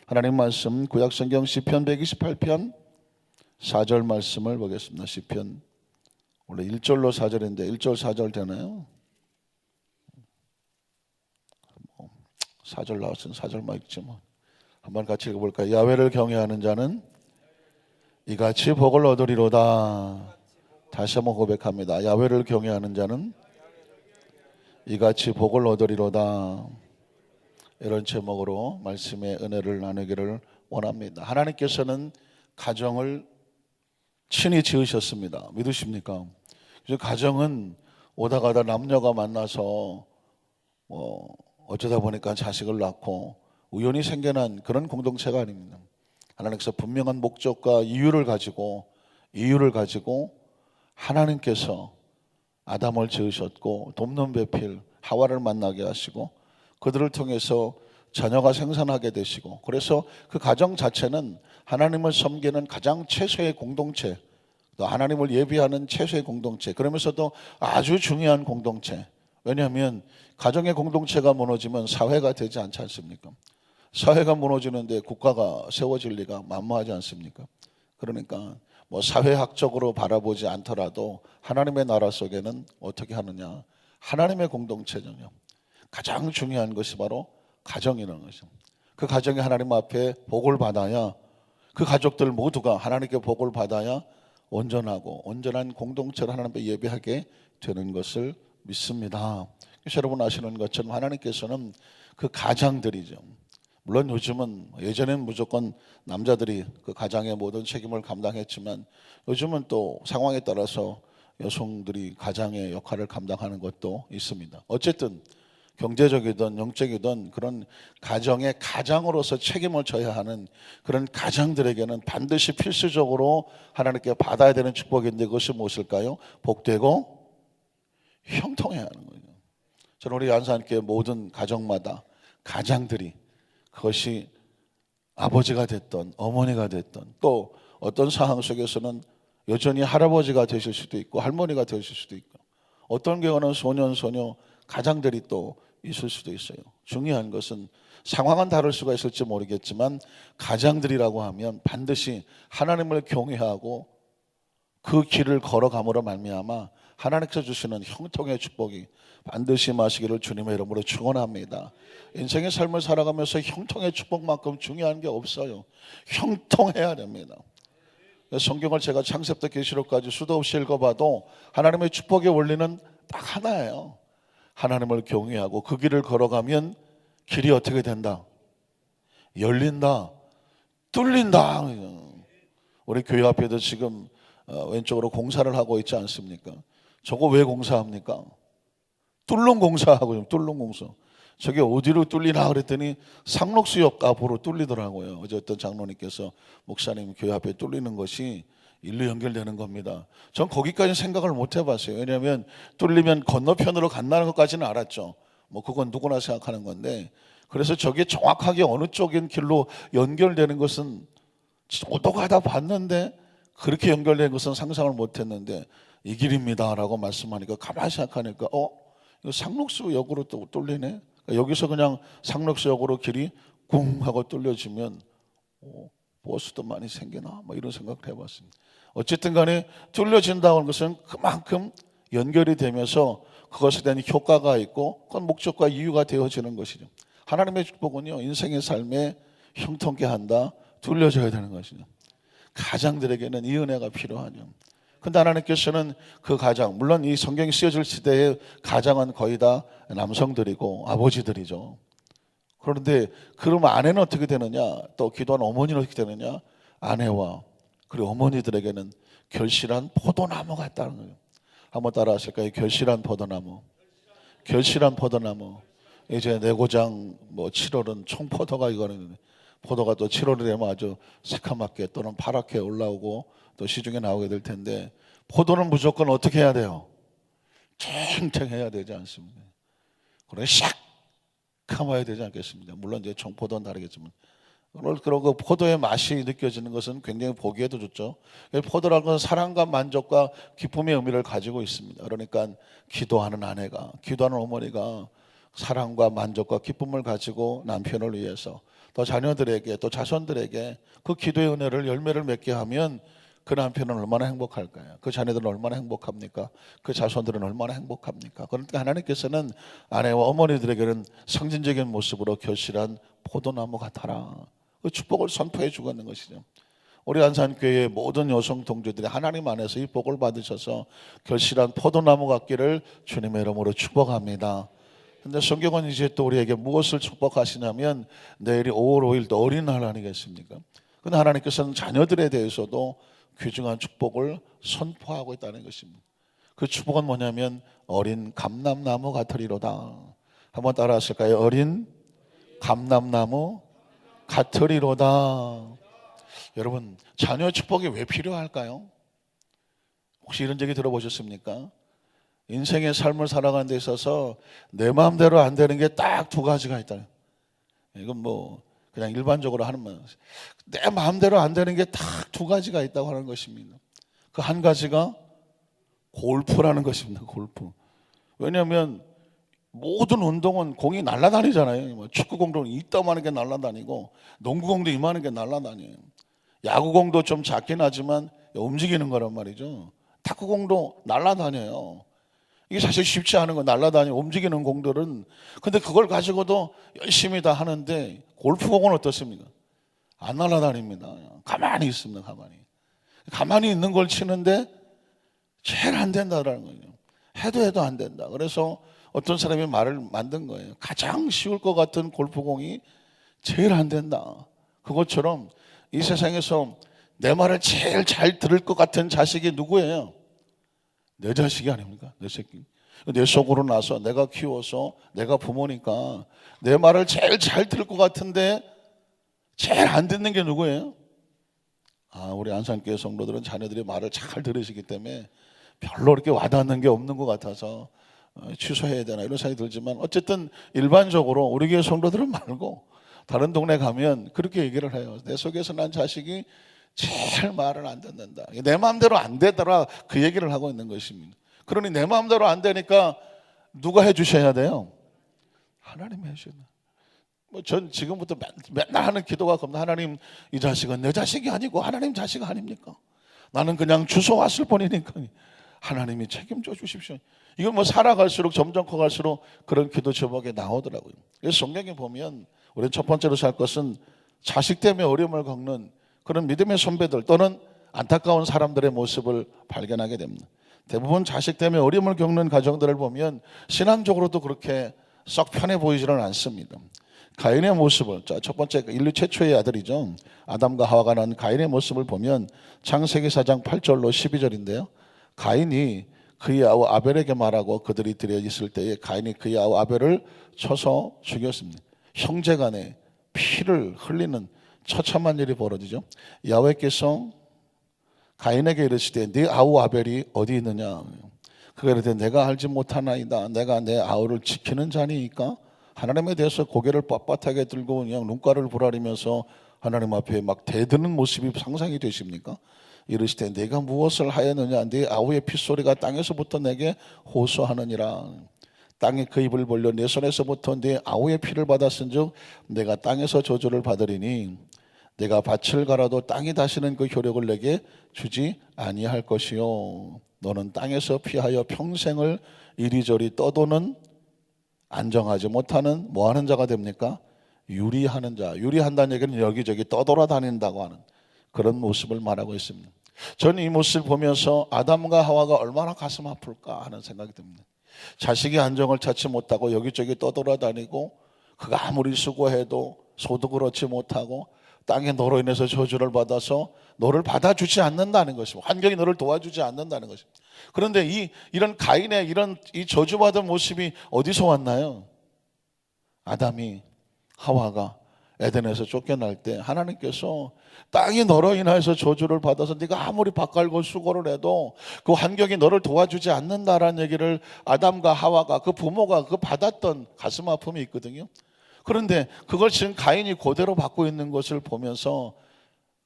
하나님 말씀 구약성경 시편 128편 4절 말씀을 보겠습니다. 시편 원래 1절로 4절인데 1절 4절 되나요? 4절 나왔으면 4절만 읽지 뭐. 한번 같이 읽어볼까요? 야훼를 경외하는 자는 이같이 복을 얻으리로다. 다시 한번 고백합니다. 야훼를 경외하는 자는 이같이 복을 얻으리로다. 이런 제목으로 말씀의 은혜를 나누기를 원합니다. 하나님께서는 가정을 친히 지으셨습니다. 믿으십니까? 그래서 가정은 오다 가다 남녀가 만나서 어쩌다 보니까 자식을 낳고 우연히 생겨난 그런 공동체가 아닙니다. 하나님께서 분명한 목적과 이유를 가지고 하나님께서 아담을 지으셨고 돕는 배필 하와를 만나게 하시고 그들을 통해서 자녀가 생산하게 되시고, 그래서 그 가정 자체는 하나님을 섬기는 가장 최소의 공동체, 또 하나님을 예비하는 최소의 공동체, 그러면서도 아주 중요한 공동체. 왜냐하면 가정의 공동체가 무너지면 사회가 되지 않지 않습니까? 사회가 무너지는데 국가가 세워질 리가 만무하지 않습니까? 그러니까 사회학적으로 바라보지 않더라도 하나님의 나라 속에는 어떻게 하느냐, 하나님의 공동체는요, 가장 중요한 것이 바로 가정이라는 것이죠. 그 가정이 하나님 앞에 복을 받아야, 그 가족들 모두가 하나님께 복을 받아야 온전하고 온전한 공동체를 하나님 앞에 예배하게 되는 것을 믿습니다. 그래서 여러분 아시는 것처럼 하나님께서는 그 가장들이죠. 물론 요즘은, 예전에는 무조건 남자들이 그 가장의 모든 책임을 감당했지만 요즘은 또 상황에 따라서 여성들이 가장의 역할을 감당하는 것도 있습니다. 어쨌든 경제적이든 영적이든 그런 가정의 가장으로서 책임을 져야 하는 그런 가장들에게는 반드시 필수적으로 하나님께 받아야 되는 축복인데, 그것이 무엇일까요? 복되고 형통해야 하는 거예요. 저는 우리 안산교회 모든 가정마다 가장들이, 그것이 아버지가 됐던 어머니가 됐던, 또 어떤 상황 속에서는 여전히 할아버지가 되실 수도 있고 할머니가 되실 수도 있고, 어떤 경우는 소년 소녀 가장들이 또 있을 수도 있어요. 중요한 것은 상황은 다를 수가 있을지 모르겠지만 가장들이라고 하면 반드시 하나님을 경외하고 그 길을 걸어감으로 말미암아 하나님께서 주시는 형통의 축복이 반드시 마시기를 주님의 이름으로 축원합니다. 인생의 삶을 살아가면서 형통의 축복만큼 중요한 게 없어요. 형통해야 됩니다. 성경을 제가 창세부터 계시록까지 수도 없이 읽어봐도 하나님의 축복의 원리는 딱 하나예요. 하나님을 경외하고 그 길을 걸어가면 길이 어떻게 된다? 열린다, 뚫린다. 우리 교회 앞에도 지금 왼쪽으로 공사를 하고 있지 않습니까? 저거 왜 공사합니까? 뚫는 공사하고, 뚫는 공사. 저게 어디로 뚫리나 그랬더니 상록수역 앞으로 뚫리더라고요. 어제 어떤 장로님께서 목사님 교회 앞에 뚫리는 것이 일로 연결되는 겁니다. 전 거기까지 생각을 못 해봤어요. 왜냐하면 뚫리면 건너편으로 간다는 것까지는 알았죠. 그건 누구나 생각하는 건데, 그래서 저게 정확하게 어느 쪽인 길로 연결되는 것은 오도 가다 봤는데, 그렇게 연결된 것은 상상을 못 했는데 이 길입니다 라고 말씀하니까 가만히 생각하니까 이거 상록수역으로 또 뚫리네. 여기서 그냥 상록수역으로 길이 쿵 하고 뚫려지면 버스도 많이 생기나 이런 생각을 해봤습니다. 어쨌든 간에 뚫려진다는 것은 그만큼 연결이 되면서 그것에 대한 효과가 있고 그건 목적과 이유가 되어지는 것이죠. 하나님의 축복은요, 인생의 삶에 형통케 한다, 뚫려져야 되는 것이죠. 가장들에게는 이 은혜가 필요하죠. 근데 하나님께서는 그 가장, 물론 이 성경이 쓰여질 시대에 가장은 거의 다 남성들이고 아버지들이죠. 그런데 그러면 아내는 어떻게 되느냐, 또 기도하는 어머니는 어떻게 되느냐, 아내와 그리고 어머니들에게는 결실한 포도나무 같다는 거예요. 한번 따라 하실까요? 결실한 포도나무. 결실한 포도나무. 이제 내고장 7월은 청포도가, 이거는 포도가 또 7월이 되면 아주 새카맣게 또는 파랗게 올라오고 또 시중에 나오게 될 텐데, 포도는 무조건 어떻게 해야 돼요? 탱탱해야 되지 않습니까? 그래 샥 감아야 되지 않겠습니까? 물론 이제 청포도는 다르겠지만, 그리고 포도의 맛이 느껴지는 것은 굉장히 보기에도 좋죠. 포도라는 것은 사랑과 만족과 기쁨의 의미를 가지고 있습니다. 그러니까 기도하는 아내가, 기도하는 어머니가 사랑과 만족과 기쁨을 가지고 남편을 위해서, 또 자녀들에게 또 자손들에게 그 기도의 은혜를 열매를 맺게 하면 그 남편은 얼마나 행복할까요? 그 자녀들은 얼마나 행복합니까? 그 자손들은 얼마나 행복합니까? 그러니까 하나님께서는 아내와 어머니들에게는 상징적인 모습으로 결실한 포도나무 같아라. 그 축복을 선포해 주고 있는 것이죠. 우리 안산교회의 모든 여성 동지들이 하나님 안에서 이 복을 받으셔서 결실한 포도나무 같기를 주님의 이름으로 축복합니다. 근데 성경은 이제 또 우리에게 무엇을 축복하시냐면 내일이 5월 5일 또 어린날 아니겠습니까? 근데 하나님께서는 자녀들에 대해서도 귀중한 축복을 선포하고 있다는 것입니다. 그 축복은 뭐냐면 어린 감람나무 같으리로다. 한번 따라 하실까요? 어린 감람나무 같으리로다. 여러분, 자녀 축복이 왜 필요할까요? 혹시 이런 얘기 들어보셨습니까? 인생의 삶을 살아가는 데 있어서 내 마음대로 안 되는 게 딱 두 가지가 있다. 이건 뭐 그냥 일반적으로 하는 말. 내 마음대로 안 되는 게 딱 두 가지가 있다고 하는 것입니다. 그 한 가지가 골프라는 것입니다. 골프. 왜냐하면 모든 운동은 공이 날아다니잖아요. 축구공도 이따만한 게 날아다니고 농구공도 이만한 게 날아다녀요. 야구공도 좀 작긴 하지만 움직이는 거란 말이죠. 탁구공도 날아다녀요. 이게 사실 쉽지 않은 거, 날아다니고 움직이는 공들은. 근데 그걸 가지고도 열심히 다 하는데 골프공은 어떻습니까? 안 날아다닙니다. 가만히 있습니다. 가만히 있는 걸 치는데 제일 안 된다라는 거예요. 해도 안 된다. 그래서 어떤 사람이 말을 만든 거예요. 가장 쉬울 것 같은 골프공이 제일 안 된다. 그것처럼 이 세상에서 내 말을 제일 잘 들을 것 같은 자식이 누구예요? 내 자식이 아닙니까? 내 새끼. 내 속으로 나서 내가 키워서 내가 부모니까 내 말을 제일 잘 들을 것 같은데 제일 안 듣는 게 누구예요? 우리 안산교회 성도들은 자녀들이 말을 잘 들으시기 때문에 별로 그렇게 와닿는 게 없는 것 같아서 취소해야 되나 이런 생각이 들지만, 어쨌든 일반적으로 우리 교회 성도들은 말고 다른 동네 가면 그렇게 얘기를 해요. 내 속에서 난 자식이 제일 말을 안 듣는다. 내 마음대로 안 되더라, 그 얘기를 하고 있는 것입니다. 그러니 내 마음대로 안 되니까 누가 해주셔야 돼요? 하나님이 해주셔야 돼요. 전 지금부터 맨날 하는 기도가 겁니다. 하나님, 이 자식은 내 자식이 아니고 하나님 자식 아닙니까? 나는 그냥 주워 왔을 뿐이니까 하나님이 책임져 주십시오. 이건 뭐 살아갈수록 점점 커갈수록 그런 기도 제목에 나오더라고요. 그래서 성경에 보면 우리는 첫 번째로 살 것은 자식 때문에 어려움을 겪는 그런 믿음의 선배들 또는 안타까운 사람들의 모습을 발견하게 됩니다. 대부분 자식 때문에 어려움을 겪는 가정들을 보면 신앙적으로도 그렇게 썩 편해 보이지는 않습니다. 가인의 모습을, 첫 번째 인류 최초의 아들이죠. 아담과 하와가 낳은 가인의 모습을 보면 창세기 4장 8절로 12절인데요. 가인이 그의 아우 아벨에게 말하고 그들이 들여 있을 때에 가인이 그의 아우 아벨을 쳐서 죽였습니다. 형제간에 피를 흘리는 처참한 일이 벌어지죠. 야훼께서 가인에게 이르시되 네 아우 아벨이 어디 있느냐. 그가 이르되 내가 알지 못하나이다. 내가 내 아우를 지키는 자니이까. 하나님에 대해서 고개를 빳빳하게 들고 그냥 눈가를 부라리면서 하나님 앞에 막 대드는 모습이 상상이 되십니까? 이르시되 내가 무엇을 하였느냐. 네 아우의 핏소리가 땅에서부터 내게 호소하느니라. 땅에 그 입을 벌려 내 손에서부터 네 아우의 피를 받았은즉 내가 땅에서 저주를 받으리니 내가 밭을 갈아도 땅이 다시는 그 효력을 내게 주지 아니할 것이요. 너는 땅에서 피하여 평생을 이리저리 떠도는 안정하지 못하는 뭐하는 자가 됩니까? 유리하는 자. 유리한다는 얘기는 여기저기 떠돌아다닌다고 하는 그런 모습을 말하고 있습니다. 저는 이 모습을 보면서 아담과 하와가 얼마나 가슴 아플까 하는 생각이 듭니다. 자식이 안정을 찾지 못하고 여기저기 떠돌아다니고 그가 아무리 수고해도 소득을 얻지 못하고 땅에 너로 인해서 저주를 받아서 너를 받아주지 않는다는 것입니다. 환경이 너를 도와주지 않는다는 것입니다. 그런데 이런 가인의 이 저주받은 모습이 어디서 왔나요? 아담이 하와가 에덴에서 쫓겨날 때 하나님께서 땅이 너로 인해서 저주를 받아서 네가 아무리 밭갈고 수고를 해도 그 환경이 너를 도와주지 않는다라는 얘기를 아담과 하와가 그 부모가 그 받았던 가슴 아픔이 있거든요. 그런데 그걸 지금 가인이 그대로 받고 있는 것을 보면서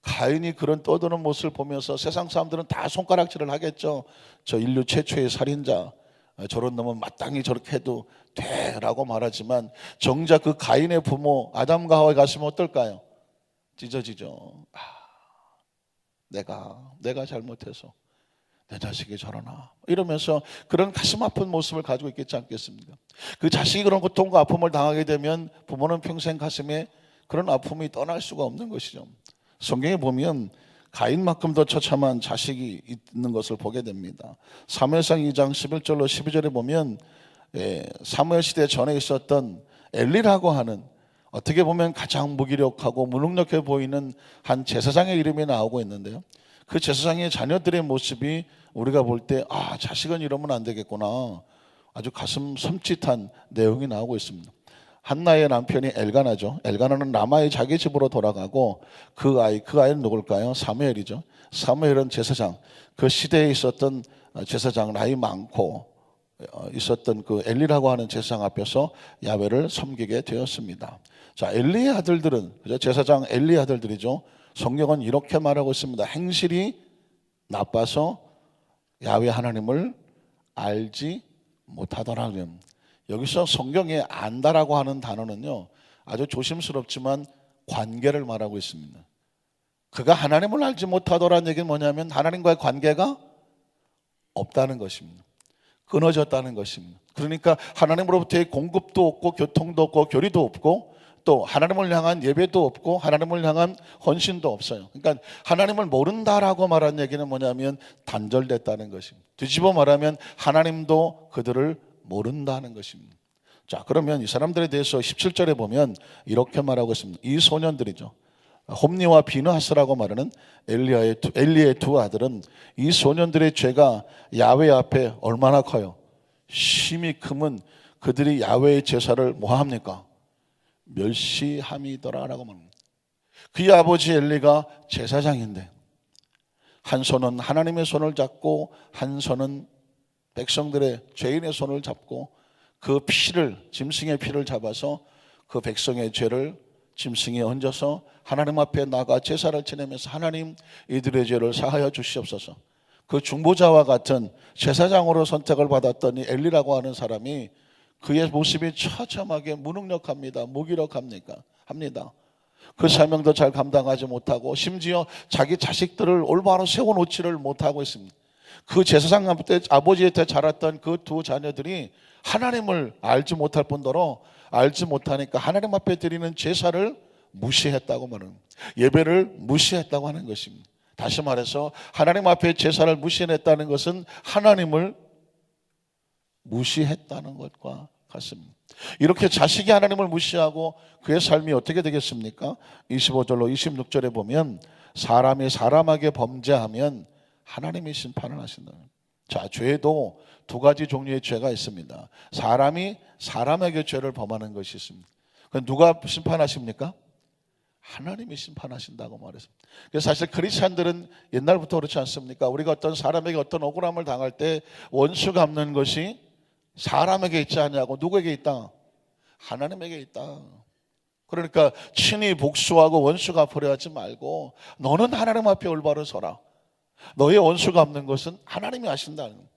가인이 그런 떠드는 모습을 보면서 세상 사람들은 다 손가락질을 하겠죠. 저 인류 최초의 살인자, 저런 놈은 마땅히 저렇게 해도 돼라고 말하지만 정작 그 가인의 부모 아담과 하와의 가슴은 어떨까요? 찢어지죠. 내가 잘못해서 내 자식이 저러나 이러면서 그런 가슴 아픈 모습을 가지고 있겠지 않겠습니까? 그 자식이 그런 고통과 아픔을 당하게 되면 부모는 평생 가슴에 그런 아픔이 떠날 수가 없는 것이죠. 성경에 보면 가인만큼 더 처참한 자식이 있는 것을 보게 됩니다. 사무엘상 2장 11절로 12절에 보면 사무엘 시대 전에 있었던 엘리라고 하는 어떻게 보면 가장 무기력하고 무능력해 보이는 한 제사장의 이름이 나오고 있는데요. 그 제사장의 자녀들의 모습이 우리가 볼 때 자식은 이러면 안 되겠구나, 아주 가슴 섬찟한 내용이 나오고 있습니다. 한나의 남편이 엘가나죠. 엘가나는 라마의 자기 집으로 돌아가고 그 아이는 누굴까요? 사무엘이죠. 사무엘은 제사장, 그 시대에 있었던 제사장, 나이 많고 있었던 그 엘리라고 하는 제사장 앞에서 야훼를 섬기게 되었습니다. 자, 엘리의 아들들은, 제사장 엘리의 아들들이죠. 성경은 이렇게 말하고 있습니다. 행실이 나빠서 야훼 하나님을 알지 못하더라고요. 여기서 성경에 안다라고 하는 단어는요, 아주 조심스럽지만 관계를 말하고 있습니다. 그가 하나님을 알지 못하더라는 얘기는 뭐냐면 하나님과의 관계가 없다는 것입니다. 끊어졌다는 것입니다. 그러니까 하나님으로부터의 공급도 없고 교통도 없고 교리도 없고 또 하나님을 향한 예배도 없고 하나님을 향한 헌신도 없어요. 그러니까 하나님을 모른다라고 말한 얘기는 뭐냐면 단절됐다는 것입니다. 뒤집어 말하면 하나님도 그들을 모른다는 것입니다. 자, 그러면 이 사람들에 대해서 17절에 보면 이렇게 말하고 있습니다. 이 소년들이죠. 홈니와 비느하스라고 말하는 엘리의 두 아들은 이 소년들의 죄가 야훼 앞에 얼마나 커요? 심히 크면 그들이 야훼의 제사를 뭐합니까? 멸시함이더라라고 말합니다. 그의 아버지 엘리가 제사장인데 한 손은 하나님의 손을 잡고 한 손은 백성들의 죄인의 손을 잡고 그 피를, 짐승의 피를 잡아서 그 백성의 죄를 짐승에 얹어서 하나님 앞에 나가 제사를 지내면서 하나님 이들의 죄를 사하여 주시옵소서. 그 중보자와 같은 제사장으로 선택을 받았던 이 엘리라고 하는 사람이 그의 모습이 처참하게 무능력합니다. 무기력합니다. 그 사명도 잘 감당하지 못하고 심지어 자기 자식들을 올바로 세워놓지를 못하고 있습니다. 그 제사장 아버지의 때 자랐던 그 두 자녀들이 하나님을 알지 못할 뿐더러 알지 못하니까 하나님 앞에 드리는 제사를 무시했다고 말하는, 예배를 무시했다고 하는 것입니다. 다시 말해서 하나님 앞에 제사를 무시했다는 것은 하나님을 무시했다는 것과 같습니다. 이렇게 자식이 하나님을 무시하고 그의 삶이 어떻게 되겠습니까? 25절로 26절에 보면 사람이 사람에게 범죄하면 하나님이 심판을 하신다. 자, 죄도 두 가지 종류의 죄가 있습니다. 사람이 사람에게 죄를 범하는 것이 있습니다. 그럼 누가 심판하십니까? 하나님이 심판하신다고 말했습니다. 그래서 사실 크리스찬들은 옛날부터 그렇지 않습니까? 우리가 어떤 사람에게 어떤 억울함을 당할 때 원수 갚는 것이 사람에게 있지 않냐고. 누구에게 있다? 하나님에게 있다. 그러니까 친히 복수하고 원수 갚으려 하지 말고 너는 하나님 앞에 올바로 서라. 너의 원수 갚는 것은 하나님이 하신다는 거예요.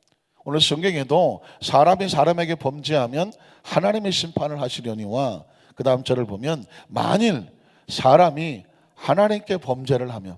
오늘 성경에도 사람이 사람에게 범죄하면 하나님이 심판을 하시려니와 그 다음 절을 보면 만일 사람이 하나님께 범죄를 하면,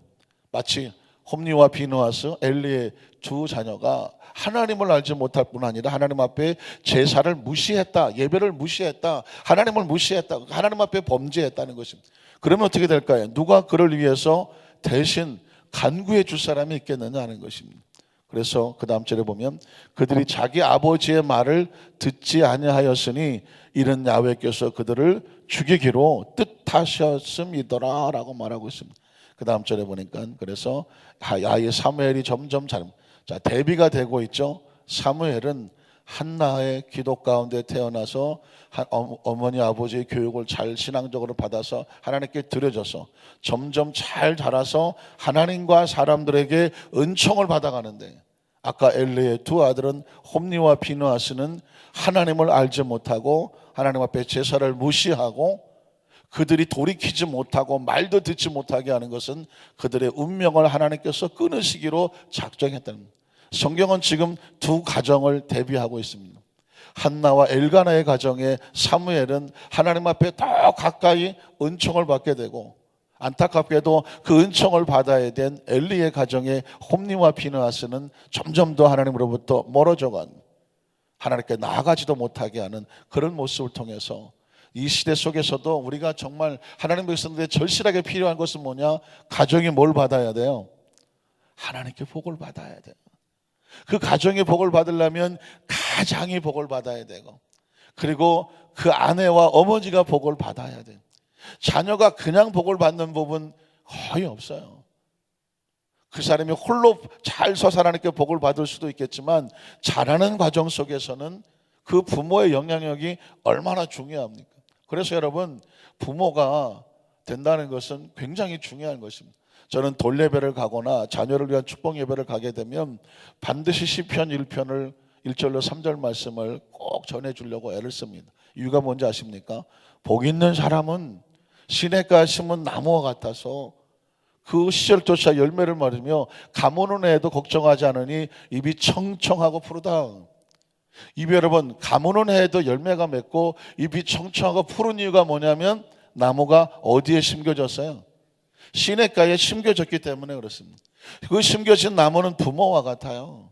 마치 홈니와 비느하스 엘리의 두 자녀가 하나님을 알지 못할 뿐 아니라 하나님 앞에 제사를 무시했다, 예배를 무시했다, 하나님을 무시했다, 하나님 앞에 범죄했다는 것입니다. 그러면 어떻게 될까요? 누가 그를 위해서 대신 간구해 줄 사람이 있겠느냐 하는 것입니다. 그래서 그 다음 절에 보면 그들이 자기 아버지의 말을 듣지 아니하였으니 이는 야훼께서 그들을 죽이기로 뜻하셨음이더라 라고 말하고 있습니다. 그 다음 절에 보니까 그래서 아예 사무엘이 점점 대비가 되고 있죠. 사무엘은 한나의 기도 가운데 태어나서 어머니 아버지의 교육을 잘 신앙적으로 받아서 하나님께 드려져서 점점 잘 자라서 하나님과 사람들에게 은총을 받아가는데, 아까 엘리의 두 아들은 홈니와 비느하스는 하나님을 알지 못하고 하나님 앞에 제사를 무시하고 그들이 돌이키지 못하고 말도 듣지 못하게 하는 것은 그들의 운명을 하나님께서 끊으시기로 작정했다는 겁니다. 성경은 지금 두 가정을 대비하고 있습니다. 한나와 엘가나의 가정에 사무엘은 하나님 앞에 더 가까이 은총을 받게 되고, 안타깝게도 그 은총을 받아야 된 엘리의 가정에 홈리와 비느하스는 점점 더 하나님으로부터 멀어져간, 하나님께 나아가지도 못하게 하는 그런 모습을 통해서 이 시대 속에서도 우리가 정말 하나님 백성들의 절실하게 필요한 것은 뭐냐? 가정이 뭘 받아야 돼요? 하나님께 복을 받아야 돼요. 그 가정의 복을 받으려면 가장이 복을 받아야 되고, 그리고 그 아내와 어머니가 복을 받아야 돼요. 자녀가 그냥 복을 받는 법은 거의 없어요. 그 사람이 홀로 잘 서서 하나님께 복을 받을 수도 있겠지만, 자라는 과정 속에서는 그 부모의 영향력이 얼마나 중요합니까? 그래서 여러분, 부모가 된다는 것은 굉장히 중요한 것입니다. 저는 돌예배를 가거나 자녀를 위한 축복 예배를 가게 되면 반드시 시편 1편을 1절로 3절 말씀을 꼭 전해주려고 애를 씁니다. 이유가 뭔지 아십니까? 복 있는 사람은 시냇가에 심은 나무와 같아서 그 시절조차 열매를 맺으며 가무는 애도 걱정하지 않으니 입이 청청하고 푸르다. 입이 여러분, 가무는 해에도 열매가 맺고 입이 청청하고 푸른 이유가 뭐냐면 나무가 어디에 심겨졌어요? 시냇가에 심겨졌기 때문에 그렇습니다. 그 심겨진 나무는 부모와 같아요.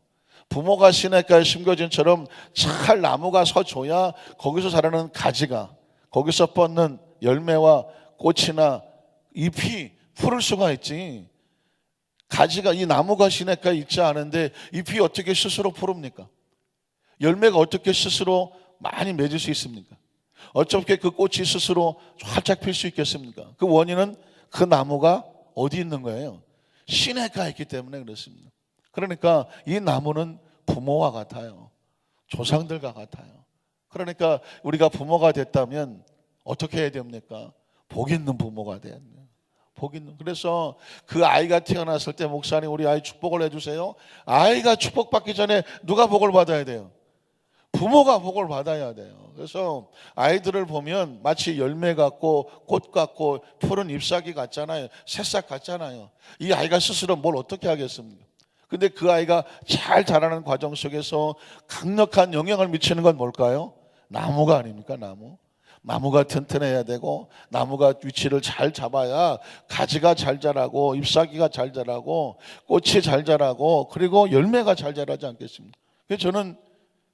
부모가 시냇가에 심겨진처럼 잘 나무가 서줘야 거기서 자라는 가지가, 거기서 뻗는 열매와 꽃이나 잎이 푸를 수가 있지. 가지가, 이 나무가 시냇가에 있지 않은데 잎이 어떻게 스스로 푸릅니까? 열매가 어떻게 스스로 많이 맺을 수 있습니까? 어떻게 그 꽃이 스스로 활짝 필 수 있겠습니까? 그 원인은 그 나무가 어디 있는 거예요? 시냇가에 있기 때문에 그렇습니다. 그러니까 이 나무는 부모와 같아요. 조상들과 같아요. 그러니까 우리가 부모가 됐다면 어떻게 해야 됩니까? 복 있는 부모가 돼야 돼요. 복 있는. 그래서 그 아이가 태어났을 때 목사님 우리 아이 축복을 해주세요. 아이가 축복받기 전에 누가 복을 받아야 돼요? 부모가 복을 받아야 돼요. 그래서 아이들을 보면 마치 열매 같고 꽃 같고 푸른 잎사귀 같잖아요. 새싹 같잖아요. 이 아이가 스스로 뭘 어떻게 하겠습니까? 근데 그 아이가 잘 자라는 과정 속에서 강력한 영향을 미치는 건 뭘까요? 나무가 아닙니까? 나무가 튼튼해야 되고, 나무가 위치를 잘 잡아야 가지가 잘 자라고 잎사귀가 잘 자라고 꽃이 잘 자라고 그리고 열매가 잘 자라지 않겠습니까? 그래서 저는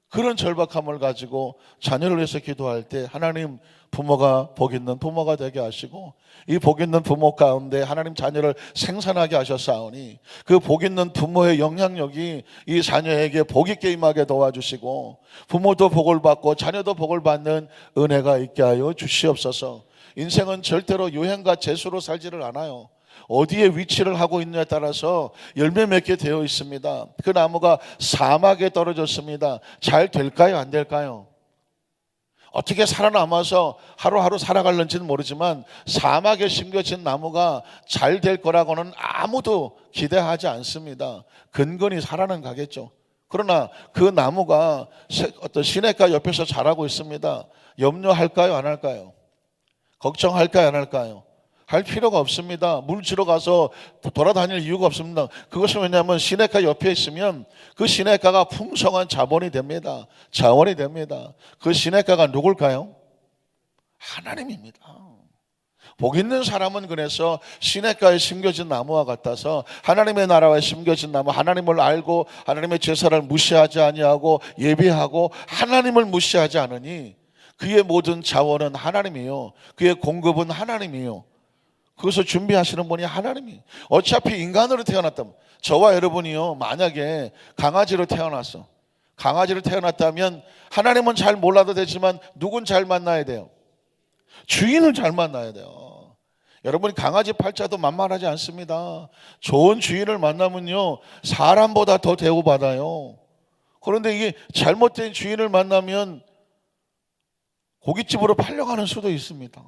그런 절박함을 가지고 자녀를 위해서 기도할 때 하나님, 부모가 복 있는 부모가 되게 하시고 이 복 있는 부모 가운데 하나님 자녀를 생산하게 하셨사오니 그 복 있는 부모의 영향력이 이 자녀에게 복 있게 임하게 도와주시고 부모도 복을 받고 자녀도 복을 받는 은혜가 있게 하여 주시옵소서. 인생은 절대로 유행과 재수로 살지를 않아요. 어디에 위치를 하고 있느냐에 따라서 열매 맺게 되어 있습니다. 그 나무가 사막에 떨어졌습니다. 잘 될까요? 안 될까요? 어떻게 살아남아서 하루하루 살아갈는지는 모르지만 사막에 심겨진 나무가 잘 될 거라고는 아무도 기대하지 않습니다. 근근히 살아는 가겠죠. 그러나 그 나무가 어떤 시냇가 옆에서 자라고 있습니다. 염려할까요? 안 할까요? 걱정할까요? 안 할까요? 할 필요가 없습니다. 물 지러 가서 돌아다닐 이유가 없습니다. 그것은 왜냐하면 시냇가 옆에 있으면 그 시냇가가 풍성한 자원이 됩니다. 자원이 됩니다. 그 시냇가가 누굴까요? 하나님입니다. 복 있는 사람은 그래서 시냇가에 심겨진 나무와 같아서 하나님의 나라에 심겨진 나무, 하나님을 알고 하나님의 제사를 무시하지 아니하고 예배하고 하나님을 무시하지 않으니 그의 모든 자원은 하나님이요, 그의 공급은 하나님이요, 그것을 준비하시는 분이 하나님이에요. 어차피 인간으로 태어났다면, 저와 여러분이요, 만약에 강아지로 태어났어. 강아지로 태어났다면 하나님은 잘 몰라도 되지만 누군 잘 만나야 돼요? 주인을 잘 만나야 돼요. 여러분, 강아지 팔자도 만만하지 않습니다. 좋은 주인을 만나면요 사람보다 더 대우받아요. 그런데 이게 잘못된 주인을 만나면 고깃집으로 팔려가는 수도 있습니다.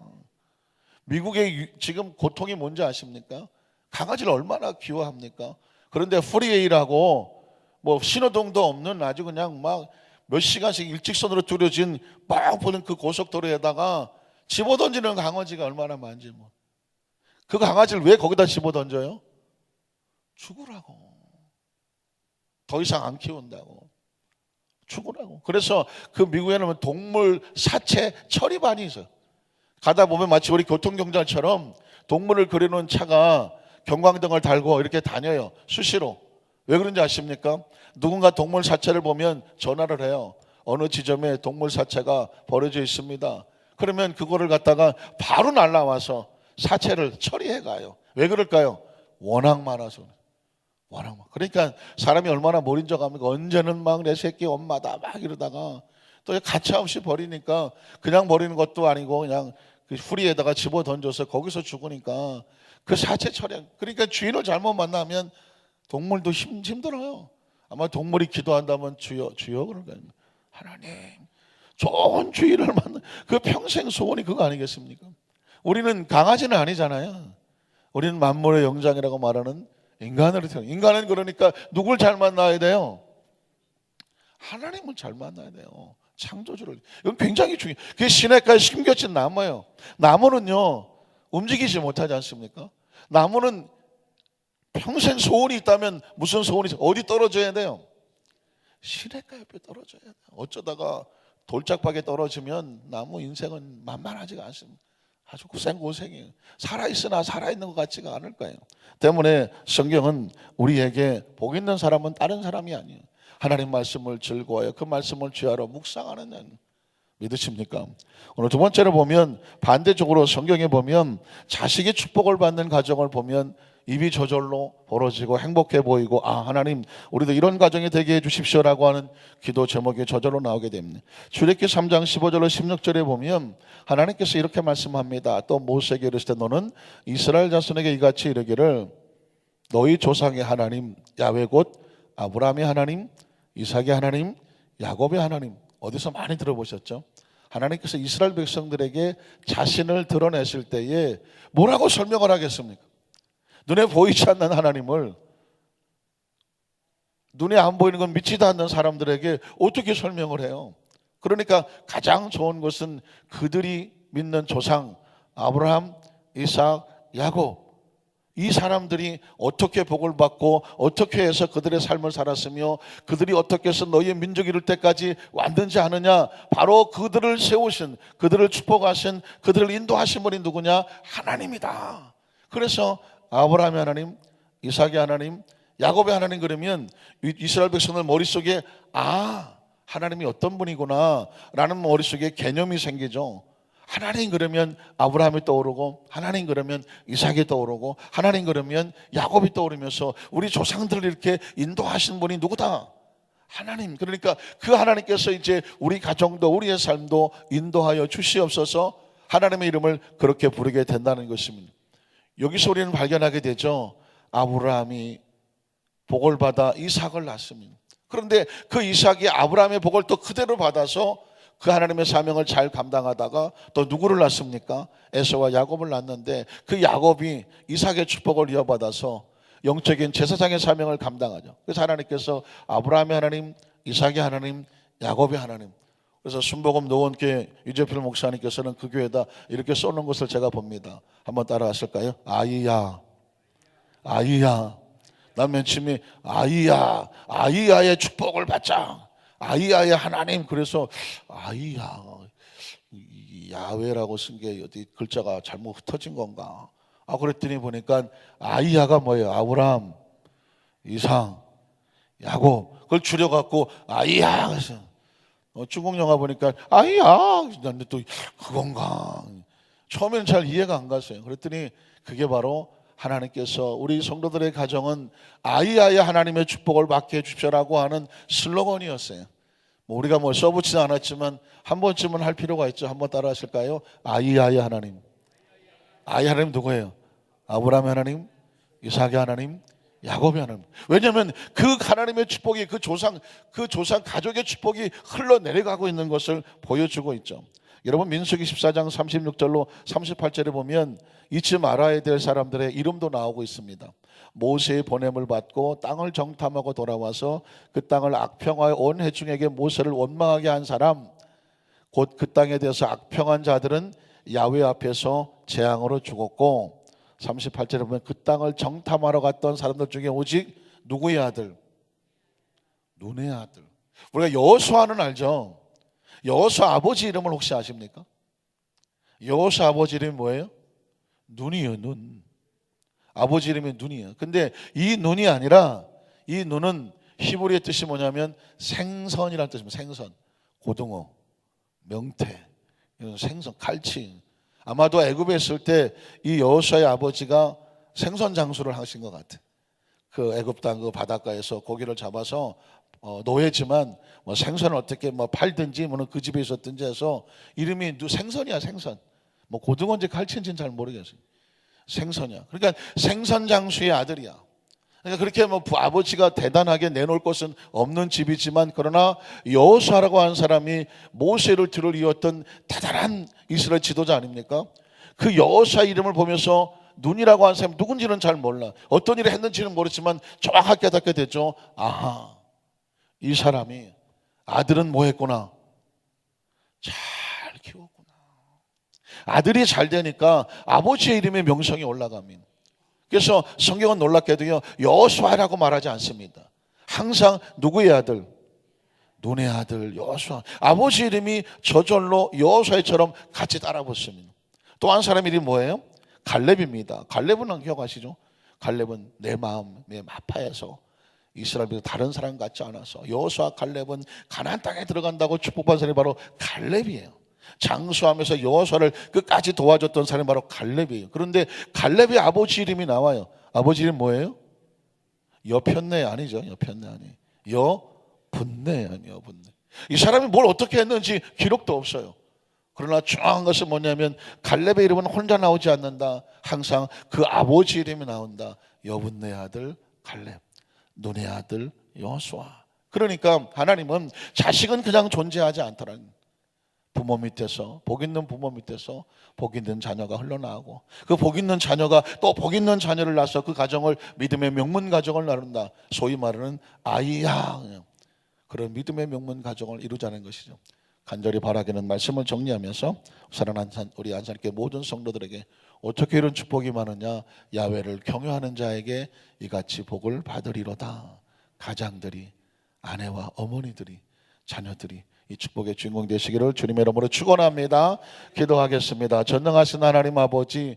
미국의 지금 고통이 뭔지 아십니까? 강아지를 얼마나 귀여워합니까? 그런데 프리웨이라고 뭐 신호등도 없는 아주 그냥 막 몇 시간씩 일직선으로 뚫어진 막 보는 그 고속도로에다가 집어던지는 강아지가 얼마나 많은지. 뭐. 그 강아지를 왜 거기다 집어던져요? 죽으라고. 더 이상 안 키운다고. 죽으라고. 그래서 그 미국에는 동물 사체 처리반이 있어요. 가다 보면 마치 우리 교통경찰처럼 동물을 그려놓은 차가 경광등을 달고 이렇게 다녀요. 수시로. 왜 그런지 아십니까? 누군가 동물 사체를 보면 전화를 해요. 어느 지점에 동물 사체가 버려져 있습니다. 그러면 그거를 갖다가 바로 날라와서 사체를 처리해 가요. 왜 그럴까요? 워낙 많아서. 워낙 많아. 그러니까 사람이 얼마나 몰인적합니까? 언제는 막 내 새끼 엄마다 막 이러다가 또 가차없이 버리니까 그냥 버리는 것도 아니고 그냥 그 후리에다가 집어 던져서 거기서 죽으니까 그 사체 처리. 그러니까 주인을 잘못 만나면 동물도 힘들어요. 아마 동물이 기도한다면 주여 주여 그럴 거예요. 하나님 좋은 주인을 만나. 그 평생 소원이 그거 아니겠습니까? 우리는 강아지는 아니잖아요. 우리는 만물의 영장이라고 말하는 인간으로 태어나. 인간은 그러니까 누굴 잘 만나야 돼요? 하나님을 잘 만나야 돼요. 창조주를. 이건 굉장히 중요해요. 그게 시냇가에 심겨진 나무예요. 나무는요 움직이지 못하지 않습니까? 나무는 평생 소원이 있다면 무슨 소원이 있어요? 어디 떨어져야 돼요? 시냇가 옆에 떨어져야 돼요. 어쩌다가 돌짝박에 떨어지면 나무 인생은 만만하지가 않습니다. 아주 고생이에요. 살아있으나 살아있는 것 같지가 않을 거예요. 때문에 성경은 우리에게 복 있는 사람은 다른 사람이 아니에요. 하나님 말씀을 즐거워요. 그 말씀을 주야로 묵상하는 믿으십니까? 오늘 두 번째로 보면 반대쪽으로 성경에 보면 자식이 축복을 받는 가정을 보면 입이 저절로 벌어지고 행복해 보이고 하나님 우리도 이런 가정이 되게 해주십시오라고 하는 기도 제목이 저절로 나오게 됩니다. 출애굽기 3장 15절로 16절에 보면 하나님께서 이렇게 말씀합니다. 또 모세에게 이르시되 너는 이스라엘 자손에게 이같이 이르기를 너희 조상의 하나님 야훼 곧 아브라함의 하나님 이삭의 하나님 야곱의 하나님. 어디서 많이 들어보셨죠? 하나님께서 이스라엘 백성들에게 자신을 드러내실 때에 뭐라고 설명을 하겠습니까? 눈에 보이지 않는 하나님을 눈에 안 보이는 건 믿지도 않는 사람들에게 어떻게 설명을 해요? 그러니까 가장 좋은 것은 그들이 믿는 조상 아브라함, 이삭, 야곱 이 사람들이 어떻게 복을 받고 어떻게 해서 그들의 삶을 살았으며 그들이 어떻게 해서 너희의 민족이 이룰 때까지 왔는지 아느냐? 바로 그들을 세우신 그들을 축복하신 그들을 인도하신 분이 누구냐? 하나님이다. 그래서 아브라함의 하나님, 이삭의 하나님, 야곱의 하나님 그러면 이스라엘 백성들 머릿속에 하나님이 어떤 분이구나 라는 머릿속에 개념이 생기죠. 하나님 그러면 아브라함이 떠오르고 하나님 그러면 이삭이 떠오르고 하나님 그러면 야곱이 떠오르면서 우리 조상들을 이렇게 인도하신 분이 누구다? 하나님. 그러니까 그 하나님께서 이제 우리 가정도 우리의 삶도 인도하여 주시옵소서 하나님의 이름을 그렇게 부르게 된다는 것입니다. 여기서 우리는 발견하게 되죠. 아브라함이 복을 받아 이삭을 낳습니다. 그런데 그 이삭이 아브라함의 복을 또 그대로 받아서 그 하나님의 사명을 잘 감당하다가 또 누구를 낳습니까? 에서와 야곱을 낳는데 그 야곱이 이삭의 축복을 이어받아서 영적인 제사장의 사명을 감당하죠. 그래서 하나님께서 아브라함의 하나님, 이삭의 하나님, 야곱의 하나님. 그래서 순복음 노원교회 유재필 목사님께서는 그 교회에다 이렇게 써놓은 것을 제가 봅니다. 한번 따라 하실까요? 아이야, 아이야. 난 맨 처음에 아이야, 아이야의 축복을 받자. 아이야의 하나님. 그래서 아이야, 야훼라고 쓴 게 어디 글자가 잘못 흩어진 건가? 그랬더니 보니까 아이야가 뭐예요? 아브라함, 이삭, 야곱. 그걸 줄여갖고 아이야. 그래서 중국 영화 보니까 아이야. 근데 또 그건가? 처음에는 잘 이해가 안 갔어요. 그랬더니 그게 바로 하나님께서 우리 성도들의 가정은 아이야의 하나님의 축복을 받게 해주십시오라고 하는 슬로건이었어요. 우리가 써붙지는 않았지만 한 번쯤은 할 필요가 있죠. 한번 따라 하실까요? 아이야의 하나님. 아이 하나님 누구예요? 아브라함의 하나님, 이삭의 하나님, 야곱의 하나님. 왜냐하면 그 하나님의 축복이 그 조상 가족의 축복이 흘러내려가고 있는 것을 보여주고 있죠. 여러분 민수기 14장 36절로 38절에 보면 잊지 말아야 될 사람들의 이름도 나오고 있습니다. 모세의 보냄을 받고 땅을 정탐하고 돌아와서 그 땅을 악평하여 온 회중에게 모세를 원망하게 한 사람, 곧 그 땅에 대해서 악평한 자들은 야훼 앞에서 재앙으로 죽었고 38절에 보면 그 땅을 정탐하러 갔던 사람들 중에 오직 누구의 아들? 눈의 아들. 우리가 여호수아는 알죠? 여호수아 아버지 이름을 혹시 아십니까? 여호수아 아버지 이름이 뭐예요? 눈이에요. 눈. 아버지 이름이 눈이에요. 근데 이 눈이 아니라 이 눈은 히브리의 뜻이 뭐냐면 생선이라는 뜻입니다. 생선. 고등어, 명태, 이런 생선, 갈치. 아마도 애굽에 있을 때 이 여호수아의 아버지가 생선 장수를 하신 것 같아요. 그 애굽 땅 그 바닷가에서 고기를 잡아서 노예지만 뭐 생선을 어떻게 뭐 팔든지 뭐는 그 집에 있었든지 해서 이름이 생선이야. 생선. 뭐 고등어인지 갈치인지는 잘 모르겠어요. 생선이야. 그러니까 생선 장수의 아들이야. 그러니까 그렇게 뭐 아버지가 대단하게 내놓을 것은 없는 집이지만, 그러나 여호수아라고 하는 사람이 모세를 뒤를 이었던 대단한 이스라엘 지도자 아닙니까? 그 여호수아 이름을 보면서 눈이라고 하는 사람이 누군지는 잘 몰라. 어떤 일을 했는지는 모르지만 정확하게 깨닫게 됐죠. 아하, 이 사람이 아들은 뭐 했구나? 잘 키웠구나. 아들이 잘 되니까 아버지의 이름의 명성이 올라갑니다. 그래서 성경은 놀랍게도요, 여호수아라고 말하지 않습니다. 항상 누구의 아들? 눈의 아들 여호수아. 아버지 이름이 저절로 여호수아처럼 같이 따라 붙습니다. 또 한 사람 이름이 뭐예요? 갈렙입니다. 갈렙은 기억하시죠? 갈렙은 내 마음, 내 마파에서 이스라엘에서 다른 사람 같지 않아서 여호수아 갈렙은 가나안 땅에 들어간다고 축복받은 사람이 바로 갈렙이에요. 장수하면서 여호수아를 끝까지 도와줬던 사람이 바로 갈렙이에요. 그런데 갈렙의 아버지 이름이 나와요. 아버지 이름 뭐예요? 여편네 아니죠. 여편네 아니에요. 여분네 아니에요. 여분네. 이 사람이 뭘 어떻게 했는지 기록도 없어요. 그러나 중요한 것은 뭐냐면 갈렙의 이름은 혼자 나오지 않는다. 항상 그 아버지 이름이 나온다. 여분네 아들 갈렙, 눈의 아들 여호수아. 그러니까 하나님은 자식은 그냥 존재하지 않더라는, 부모 밑에서, 복 있는 부모 밑에서 복 있는 자녀가 흘러나오고, 그 복 있는 자녀가 또 복 있는 자녀를 낳아서 그 가정을 믿음의 명문 가정을 나눈다. 소위 말하는 아이야, 그런 믿음의 명문 가정을 이루자는 것이죠. 간절히 바라기는 말씀을 정리하면서 우리 안산교회 모든 성도들에게 어떻게 이런 축복이 많으냐? 야훼를 경외하는 자에게 이같이 복을 받으리로다. 가장들이, 아내와 어머니들이, 자녀들이 이 축복의 주인공 되시기를 주님의 이름으로 축원합니다. 기도하겠습니다. 전능하신 하나님 아버지,